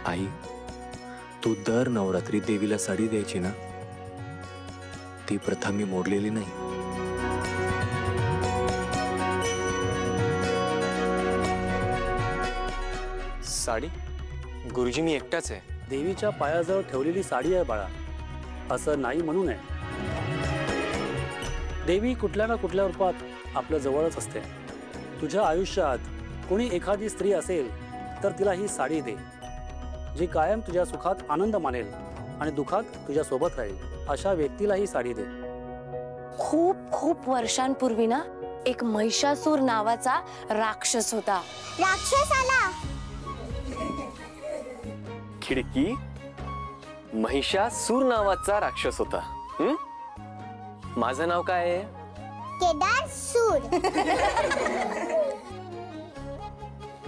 आई, तू दर नवरात्री देवीला साडी द्यायची ना, ती प्रथा मी मोडलेली नाही. साडी? गुरुजी, मी एकटाच आहे. देवीच्या पायाजवळ ठेवलेली साडी आहे बाळा, असं नाही म्हणू नये. देवी कुठल्या ना कुठल्या रूपात आपल्या जवळच असते. तुझ्या आयुष्यात कोणी एखादी स्त्री असेल तर तिला ही साडी दे, जी कायम तुझ्या सुखात आनंद मानेल आणि दुखात तुझ्या सोबत राहील. अशा व्यक्तीला ही साडी दे. खूप खूप वर्षांपूर्वी ना एक महिषासूर नावाचा राक्षस होता. राक्षस आला. खिडकी, महिषासूर नावाचा राक्षस होता. माझं नाव काय आहे? केदारसूर.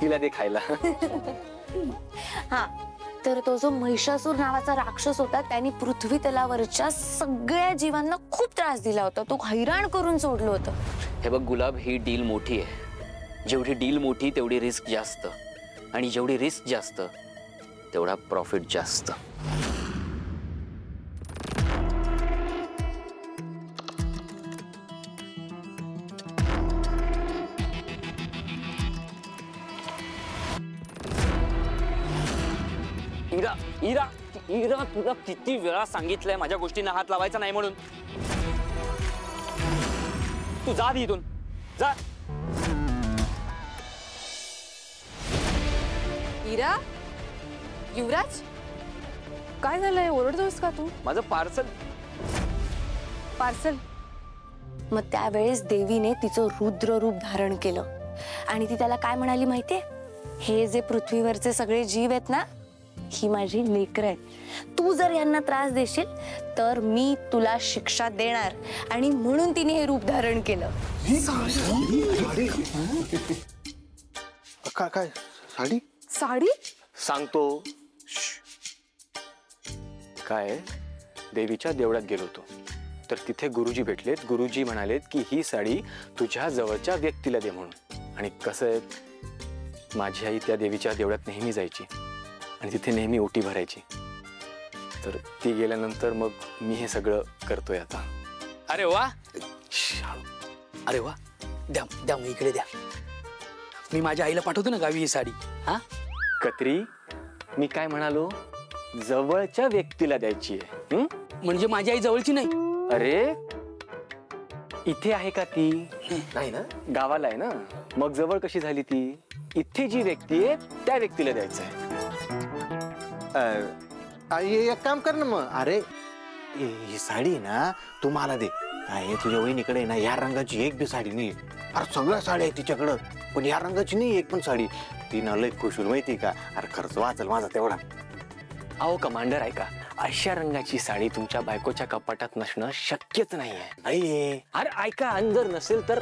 हिला दे खायला. हा, तर तो जो महिषासूर नावाचा राक्षस होता त्याने पृथ्वी तलावरच्या सगळ्या जीवांना खूप त्रास दिला होता. तो हैराण करून सोडलं होतं. हे बघ गुलाब, ही डील मोठी आहे. जेवढी डील मोठी तेवढी रिस्क जास्त, आणि जेवढी रिस्क जास्त तेवढा प्रॉफिट जास्त. इरा इरा इरा, तुला किती वेळा सांगितलंय माझ्या गोष्टींना हात लावायचा नाही म्हणून. तू जा इथून, जा. इरा, युवराज, काय झालंय? ओरडतोस का तू? माझं पार्सल. पार्सल? मग त्यावेळेस देवीने तिचं रुद्र रूप धारण केलं आणि ती त्याला काय म्हणाली माहितीये? हे जे पृथ्वीवरचे सगळे जीव आहेत ना, ही माझी लेकरं आहेत. तू जर यांना त्रास देशील तर मी तुला शिक्षा देणार. आणि म्हणून तिने हे रूप धारण केलं. काय साडी? साडी? सांगतो. काय, देवीच्या देवळात गेलो होतो तर तिथे गुरुजी भेटलेत. गुरुजी म्हणालेत की ही साडी तुझ्या जवळच्या व्यक्तीला दे म्हणून. आणि कसं आहे, माझी आई त्या देवीच्या देवळात नेहमी जायची आणि तिथे नेहमी ओटी भरायची. तर ती गेल्यानंतर मग मी हे सगळं करतोय आता. अरे वा, अरे वा, द्या द्या, मग इकडे द्या. मी माझ्या आईला पाठवतो ना गावी ही साडी. हा कत्री, मी काय म्हणालो? जवळच्या व्यक्तीला द्यायची आहे. म्हणजे माझी आई जवळची नाही? अरे, इथे आहे का ती? नाही ना, गावाला आहे ना. मग जवळ कशी झाली ती? इथे जी व्यक्ती आहे त्या व्यक्तीला द्यायचं आहे. एक काम कर ना मग. अरे ही साडी ना तू मला दे. काय तुझ्या वहिनीकडे ना या रंगाची एक बी साडी नाही. अरे सगळ्या साड्या आहेत तिच्याकडं, पण या रंगाची नाही एक पण साडी. ती ना लय खुश होईल माहिती का. अरे खर्च वाचल माझा तेवढा. अहो कमांडर, ऐका, अशा रंगाची साडी तुमच्या बायकोच्या कपाटात नसणं शक्यच नाहीये. अरे ऐका, आणि जर नसेल तर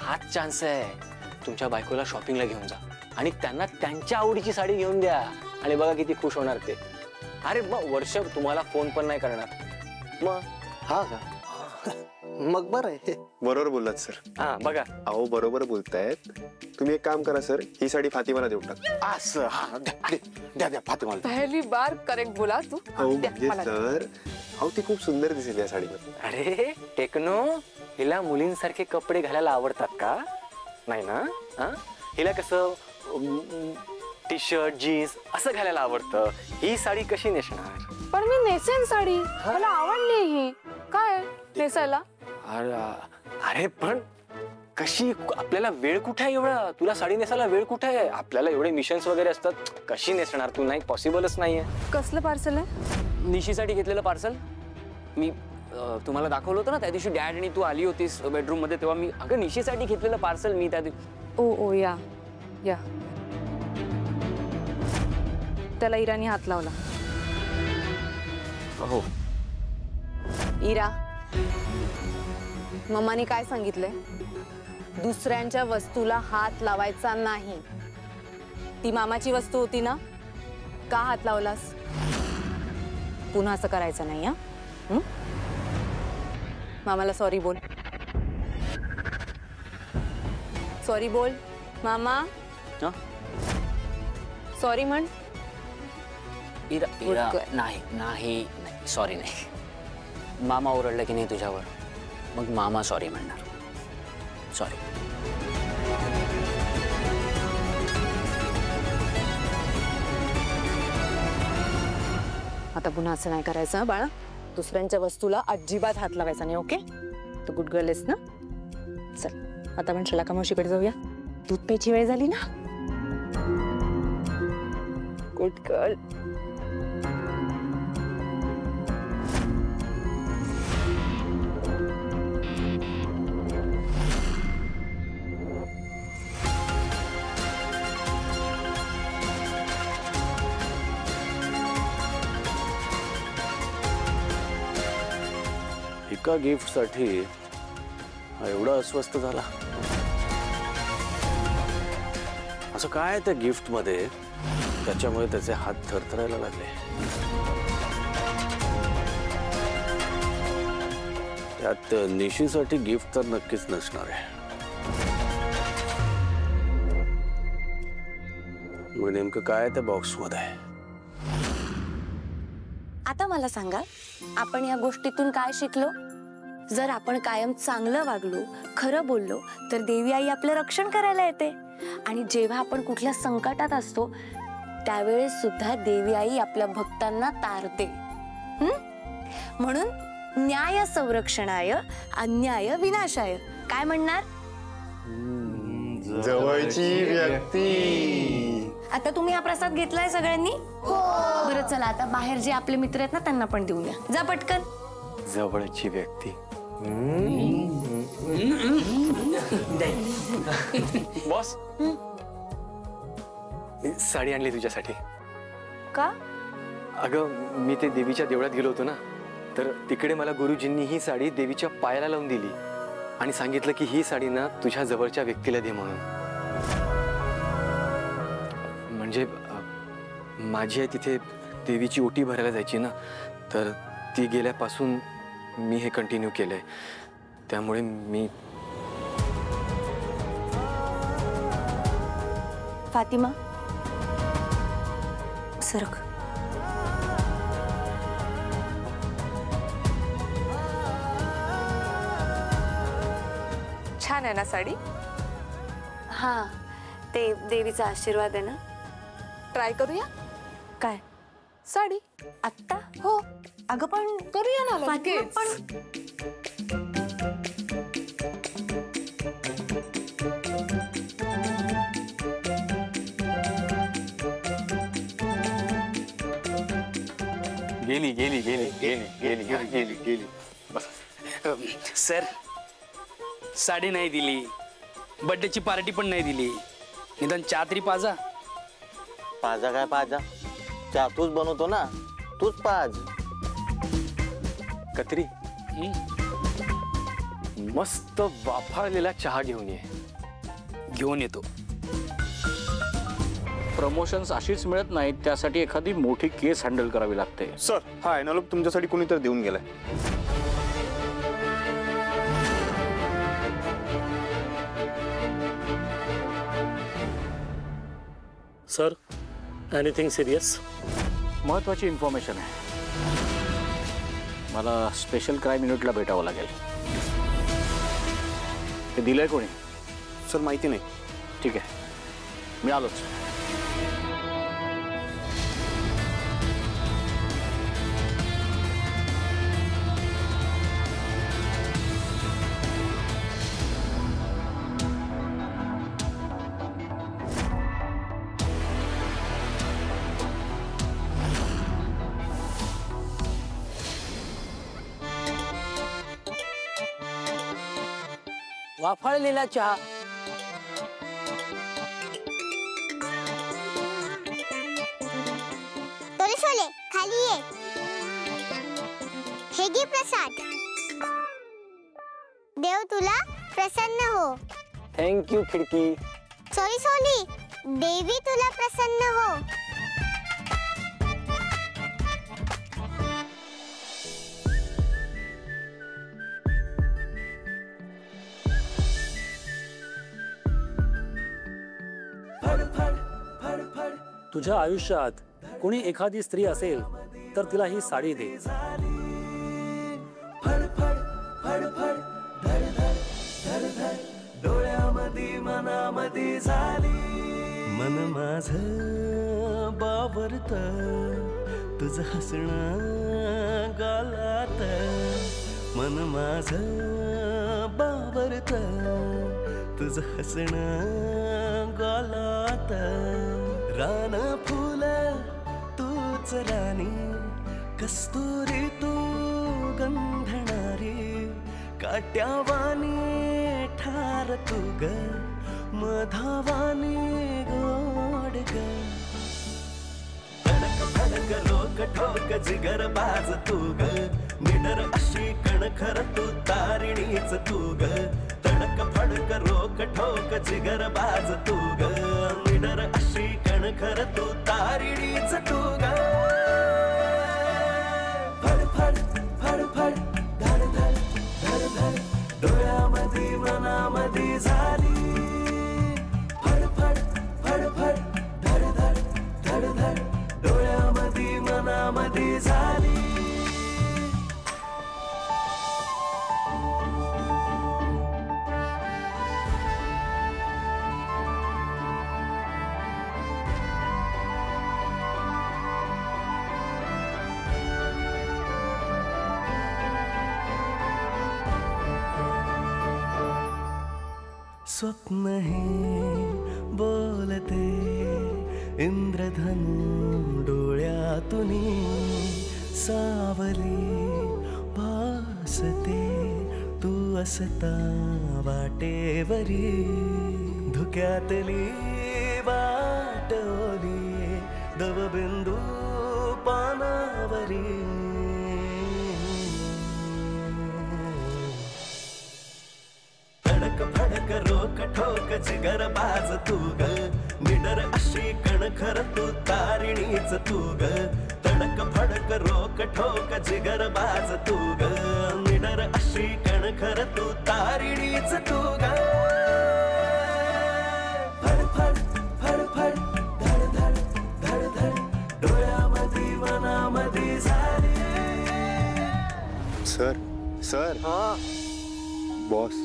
हाच चान्स आहे. तुमच्या बायकोला शॉपिंगला घेऊन जा आणि त्यांना त्यांच्या आवडीची साडी घेऊन द्या आणि बघा किती खुश होणार ते. अरे मग वर्ष तुम्हाला फोन पण नाही करणार. मग हा का? मग बरं आहे. बरोबर बोललात सर. हा बघा. अहो बरोबर बोलतायत तुम्ही. एक काम करा सर, ही साडी फातिमाला देऊन टाक. असं? हा, द्या द्या फातिमाला. पहली बार करेक्ट बोला तू. अहो म्हणजे सर, अहो ती खूप सुंदर दिसेल या साडीवर. अरे टेक्नो, हिला मुलींसारखे कपडे घालायला आवडतात का? नाही ना. हा, हिला कसं टी शर्ट जीन्स असं घालायला आवडतं. ही साडी कशी नेसणार? पण मी नेसेन साडी, मला आवडली ही. काय नेसायला? अरे पण कशी? आपल्याला वेळ कुठे आहे एवढा? तुला साडी नेसायला वेळ कुठे आहे? आपल्याला एवढे मिशन्स वगैरे असतात. कशी नेसणार तू? नाही, पॉसिबलच नाहीये. कसलं पार्सल आहे? निशीसाठी घेतलेलं पार्सल. मी तुम्हाला दाखवलं होतं ना त्या दिवशी, डॅड आणि तू आली होतीस बेडरूम मध्ये, तेव्हा मी अगं निशीसाठी घेतलेलं पार्सल मी त्या दिवशी. ओ या या. त्याला इराने हात लावला. हो. इरा, मम्माने काय सांगितलंय? दुसऱ्यांच्या वस्तूला हात लावायचा नाही. ती मामाची वस्तू होती ना, का हात लावलास? पुन्हा असं करायचं नाही. हा, मामाला सॉरी बोल. सॉरी बोल मामा. सॉरी म्हण. इरा इरा उरकं. नाही नाही नाही सॉरी नाही. मामा ओरडलं की नाही तुझ्यावर, मग मामा सॉरी म्हणणार. सॉरी. आता पुन्हा असं नाही करायचं हं, बाळा. दुसऱ्यांच्या वस्तूला अजिबात हात लावायचा नाही. ओके, तू गुड गर्ल आहेस ना. चल आता आपण शलाका मावशीकडे जाऊया. दूध प्यायची वेळ झाली ना. Good girl. एका गिफ्टसाठी हा एवढा अस्वस्थ झाला. असं काय त्या गिफ्टमध्ये त्याच्यामुळे त्याचे हात थरथरायला लागले. त्यात निशीसाठी गिफ्ट तर नक्कीच नसणार आहे. मग नेमकं काय त्या बॉक्समध्ये आहे? आता मला सांगा, आपण या गोष्टीतून काय शिकलो? जर आपण कायम चांगलं वागलो, खरं बोललो, तर देवी आई आपलं रक्षण करायला येते. आणि जेव्हा आपण कुठल्या संकटात असतो त्यावेळेस सुद्धा देवी आई आपल्या भक्तांना तारते. म्हणून न्याय संरक्षणाय अन्याय विनाशाय. काय म्हणणार? जवळची व्यक्ती. आता तुम्ही हा प्रसाद घेतलाय सगळ्यांनी? बरं चला, आता बाहेर जे आपले मित्र आहेत ना त्यांना पण देऊया. जा पटकन. जवळची व्यक्ती. बॉस, साडी आणली तुझ्यासाठी. का? अगं मी ते देवीच्या देवळात गेलो होतो ना, तर तिकडे मला गुरुजींनी ही साडी देवीच्या पायाला लावून दिली आणि सांगितलं की ही साडी ना तुझ्या जवळच्या व्यक्तीला दे म्हणून. म्हणजे माझी आई तिथे देवीची ओटी भरायला जायची ना, तर ती गेल्यापासून मी हे कंटिन्यू केलंय. त्यामुळे मी. फातिमा सरक. छान आहे ना साडी? हा, ते देवीचा आशीर्वाद आहे ना. ट्राय करूया काय साडी? आत्ता? हो अगं पण करूया ना फातिमा लगेच. पण गेली गेली गेली गेली गेली गेली गेली गेली. बस. सर, साडी नाही दिली, बर्थडेची पार्टी पण नाही दिली, निदान चहा तरी पाजा. पाजा काय पाजा? चहा तूच बनवतो ना, तूच पाज. कत्री, मस्त वाफाळलेला चहा घेऊन ये. घेऊन येतो. प्रमोशन्स अशीच मिळत नाहीत, त्यासाठी एखादी मोठी केस हँडल करावी लागते. सर, हा एनवलप तुमच्यासाठी कोणीतरी देऊन गेलाय. Sir, anything serious? महत्वाची इन्फॉर्मेशन आहे. मला स्पेशल क्राईम युनिटला भेटावं लागेल. ते दिलंय कोणी? सर माहिती नाही. ठीक आहे, मी आलोच. वाफाळलेला चहा. तोरे छोले खाली ये. हे घे प्रसाद. देव तुला प्रसन्न हो. थँक्यू खिडकी. सॉरी सोली, देवी तुला प्रसन्न हो. तुझ्या आयुष्यात कोणी एखादी स्त्री असेल तर तिला ही साडी दे. मन माझ बावरत तुझ हसणं गालात. मन माझ बावरत तुझ हसणं गालात. रान फुल तूच राणी कस्तुरी तू गंधणारी. काट्यावानी ठार तू ग मधावानी गोड ग. फडक फडक रोक ठोक जिगर बाज तू ग. निडर अशी कणखर तू तारिणीच तू ग. तडक फडक रोक ठोक जिगर बाज तू ग. निडर अशी कणखर तू तारिणीच तू ग. फड फड फड फड धड धड धड धड डोळ्यामध्ये मनामध्ये झाली. फड फड फड फड धड धड धड धड डोळ्यामध्ये मनामध्ये झाली. स्वप्न हे बोलते इंद्रधनु डोळ्यातुनी. सावली भासते तू असता वाटेवरी. धुक्यातली वाटोली दवबिंदू पानावरी. फडक फडक रोक ठोक जिगर बाज तू ग. निडर अशी कणखर तू तारिणीच तू ग. तडक फडक रोक ठोक जिगर बाज तू ग. निडर अशी कणखर तू तारिणीच तू ग. फड फड फड फड धड धड धड धड डोळ्यामध्ये मनामध्ये झाली. Sir sir boss.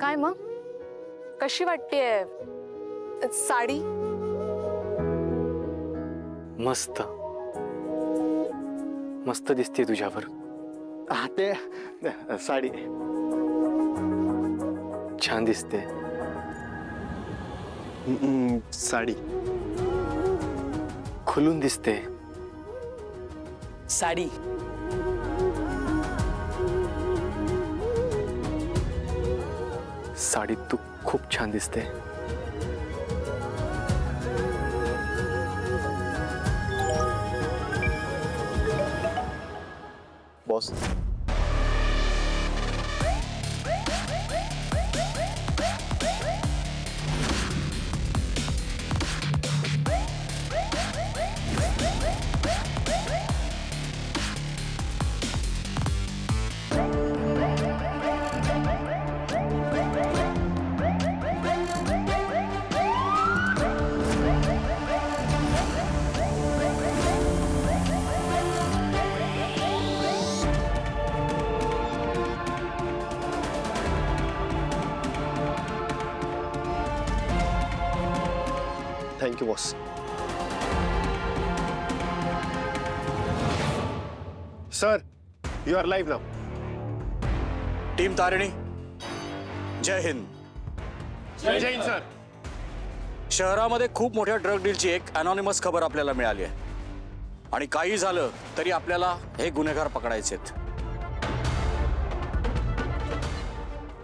काय मग कशी वाटतेय साडी? मस्त मस्त दिसते तुझ्यावर. हा ते साडी छान दिसते. साडी खुलून दिसते. साडी साडीत तू खूप छान दिसते. Boss. Thank you boss. Sir you are live now. Team Tarini Jai Hind. Jai Hind sir. शहरामध्ये खूप मोठ्या ड्रग डीलची एक अनॉनिमस खबर आपल्याला मिळाली आहे आणि काही झालं तरी आपल्याला हे गुन्हेगार पकडायचेत.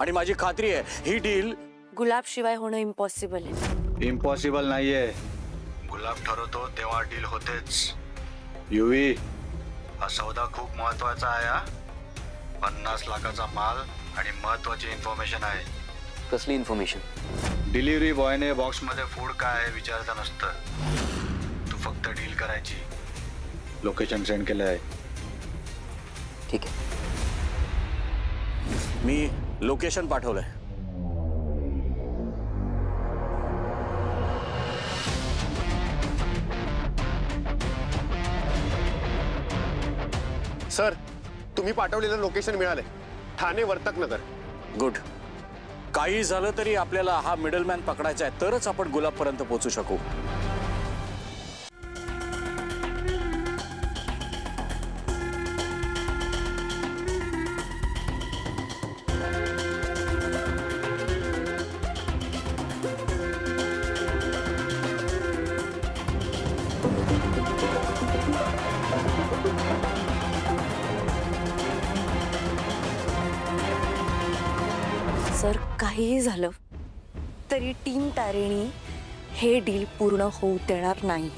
आणि माझी खात्री आहे ही डील गुलाब शिवाय होणं इम्पॉसिबल आहे. इम्पॉसिबल नाहीये. गुलाब ठरवतो तेव्हा डील होतेच. युवी हा सौदा खूप महत्वाचा आहे. हा 50 लाखाचा माल आणि महत्वाची इन्फॉर्मेशन आहे. कसली इन्फॉर्मेशन? डिलिव्हरी बॉयने बॉक्स मध्ये फूड काय आहे विचारता नसतं. तू फक्त डील करायची. लोकेशन सेंड केलं आहे. ठीक आहे. मी लोकेशन पाठवलंय. सर, तुम्ही पाठवलेलं लोकेशन मिळालंय. ठाणे वर्तकनगर. गुड. काही झालं तरी आपल्याला हा मिडलमॅन पकडायचा आहे, तरच आपण गुलाबपर्यंत पोहोचू शकू. जर काहीही झालं तरी टीम तारिणी हे डील पूर्ण होऊ देणार नाही.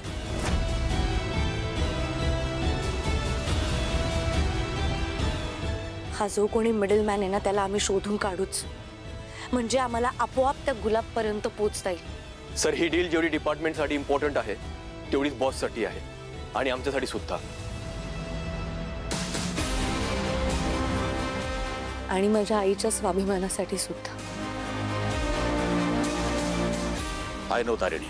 हा जो कोणी मिडलमॅन आहे ना, त्याला आम्ही शोधून काढूच, म्हणजे आम्हाला आपोआप त्या गुलाबपर्यंत पोहोचता येईल. सर, ही डील जेवढी डिपार्टमेंटसाठी इम्पॉर्टंट आहे तेवढीच बॉससाठी आहे आणि आमच्यासाठी सुद्धा. आणि माझ्या आईच्या स्वाभिमानासाठी सुद्धा. I know Tarini.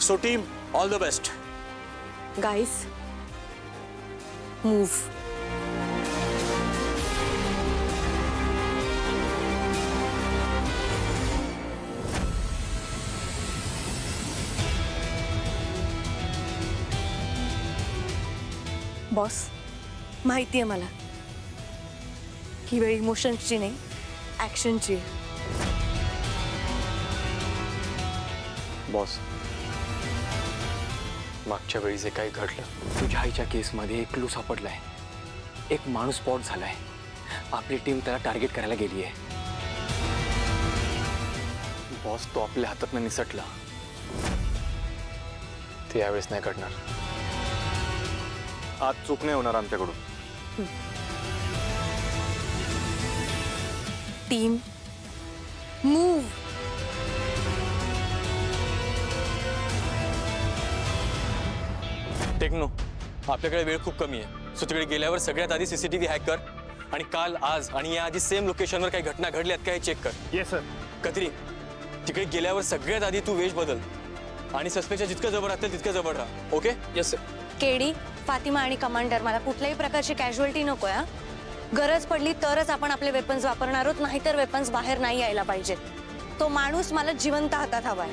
So team, all the best. Guys, move. Boss, माहिती आहे मला ही वेळ इमोशन्सची नाही, ऍक्शनची. बॉस, मागच्या वेळी जे काही घडलं, तुझ्या आईच्या केसमध्ये एक क्लू सापडलाय. एक माणूस स्पॉट झालाय. आपली टीम त्याला टार्गेट करायला गेली आहे. बॉस, तो आपल्या हातातनं निसटला. ते यावेळेस नाही घडणार. आज चूक नाही होणार आमच्याकडून. Team, move. टेक्नो, आपल्याकडे वेळ खूप कमी आहे. सो तिकडे गेल्यावर सगळ्यात आधी सीसीटीव्ही हॅक कर आणि काल, आज आणि या आधी सेम लोकेशनवर काही घटना घडल्यात का हे चेक कर. Yes sir. कत्री, तिकडे गेल्यावर सगळ्यात आधी तू वेश बदल आणि सस्पेक्टच्या जितकं जवळ राहतील तितकं जवळ राहा. Okay? Yes sir. KD, Fatima आणि कमांडर, मला कुठल्याही प्रकारची कॅज्युअलिटी नको आहे. गरज पडली तरच आपण आपले वेपन्स वापरणार आहोत, नाहीतर वेपन्स बाहेर नाही यायला पाहिजेत. तो माणूस मला जिवंत हातात हवाय.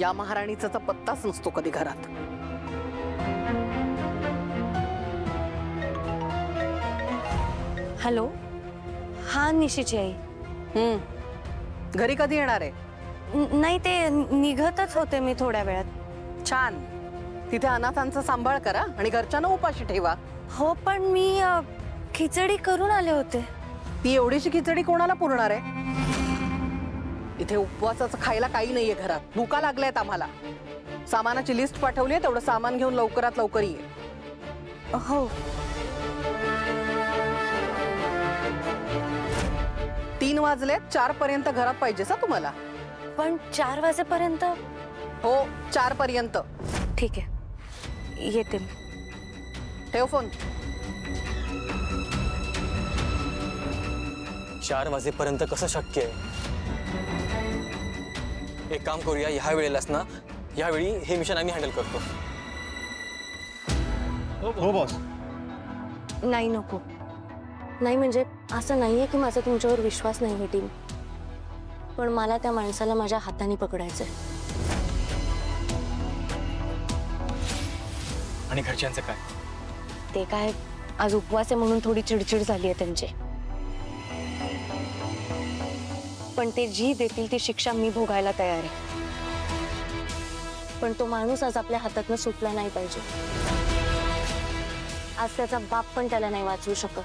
या महाराणीचा तर पत्ताच नसतो कधी घरात. हॅलो, हा निशीची आई. घरी कधी येणार आहे? नाही, ते निघतच होते मी थोड्या वेळात. छान. तिथे अनाथांचा सांभाळ करा आणि घरच्यांना उपाशी ठेवा. हो, पण मी खिचडी करून आले होते. ती एवढीशी खिचडी कोणाला पुरणार आहे? इथे उपवासाचं खायला काही नाहीये घरात. भुका लागल्यात आम्हाला. सामानाची लिस्ट पाठवली आहे, तेवढं सामान घेऊन लवकरात लवकर ये. हो. 3 वाजले, 4 पर्यंत घरात पाहिजेस हा तुम्हाला. पण 4 वाजेपर्यंत? हो, 4 पर्यंत. ठीक आहे, येते मी. ठेव फोन. 4 वाजेपर्यंत कसं शक्य आहे? एक काम करूया, ह्या वेळेलाच ना, यावेळी हे मिशन आम्ही हँडल करतो. हो बॉस. नाही, नको. नाही, म्हणजे असं नाहीये की माझा तुमच्यावर विश्वास नाही आहे टीम, पण मला त्या माणसाला माझ्या हाताने पकडायचंय. आणि घरच्यांचं काय? ते काय, आज उपवास आहे म्हणून थोडी चिडचिड झाली आहे त्यांची. पण ते जी देतील ती शिक्षा मी भोगायला तयार आहे. पण तो माणूस आज आपल्या हातातनं सुटला नाही पाहिजे. आज त्याचा बाप पण त्याला नाही वाचवू शकत.